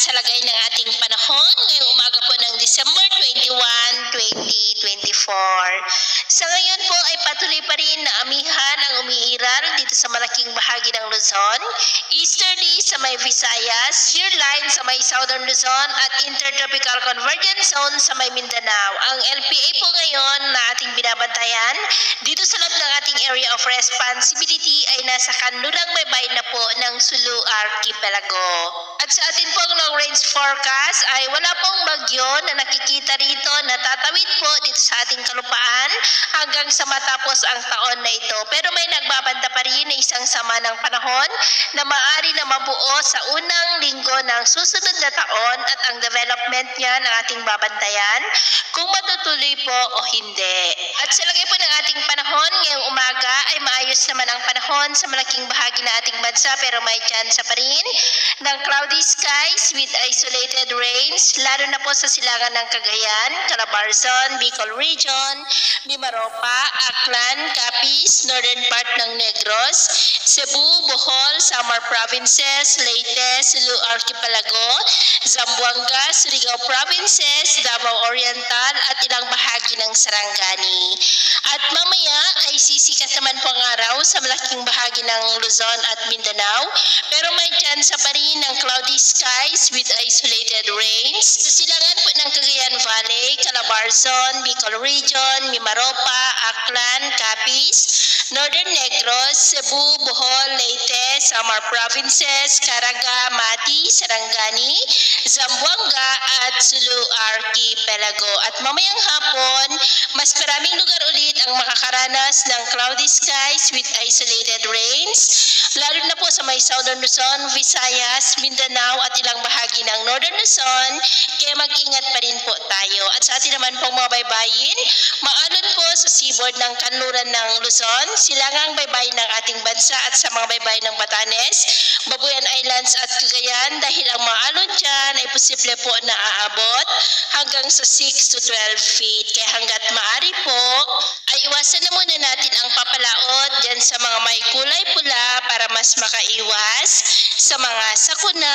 sa lagay ng ating panahon ngayong umaga po ng December 21, 2024. Sa ngayon po ay patuloy pa rin na amihan ang umiiral dito sa malaking bahagi ng Luzon, easterly sa may Visayas, shear line sa may Southern Luzon at intertropical convergence zone sa may Mindanao. Ang LPA po ngayon na ating binabantayan dito sa loob ng ating area of responsibility ay nasa kanlurang baybay na po ng Sulu Archipelago. At sa atin pong long range forecast ay wala pong bagyo na nakikita rito na tatawid po dito sa ating kalupaan hanggang sa matapos ang taon na ito. Pero may nagbabanda pa rin na isang sama ng panahon na maaari na mabuo sa unang linggo ng susunod na taon at ang development niya ng ating babantayan kung matutuloy po o hindi. At sa lagay po ng ating panahon ngayong umaga ay maayos naman ang panahon sa malaking bahagi na ating bansa pero may chance pa rin ng cloudy skies with isolated rains lalo na po sa silangan ng Cagayan, Calabarzon, Bicol Region, Mimaropa, Aklan, Capiz, northern part ng Negros, Cebu, Bohol, Samar Provinces, Leyte, Sulu Archipelago, Zamboanga, Surigao Provinces, Davao Oriental at ilang bahagi ng Sarangani. At mamaya ay sisikat naman po ang araw sa malaking bahagi ng Luzon at Mindanao pero may chance pa rin ng cloudy skies with isolated rains sa silangan po ng Cagayan Valley, Calabarzon, Bicol Region, Mimaropa, Aklan, Capiz, Northern Negros, Cebu, Bohol, Leyte, Samar Provinces, Caraga, Mati, Sarangani, Zamboanga at Sulu Archipelago. At mamayang hapon, mas maraming lugar ulit ang makakaranas ng cloudy skies with isolated rains, lalo na po sa may Southern Luzon, Visayas, Mindanao at ilang bahagi ng Northern Luzon, kaya mag-ingat pa rin po tayo. At sa atin naman pong mga baybayin, maalon po sa seaboard ng kanluran ng Luzon, silangang baybay ng ating bansa at sa mga baybay ng Batanes, Babuyan Islands at Cagayan dahil ang mga alon dyan ay posible po na aabot hanggang sa 6 to 12 feet. Kaya hanggat maaari po, ay iwasan na muna natin ang papalaot dyan sa mga may kulay pula para mas makaiwas sa mga sakuna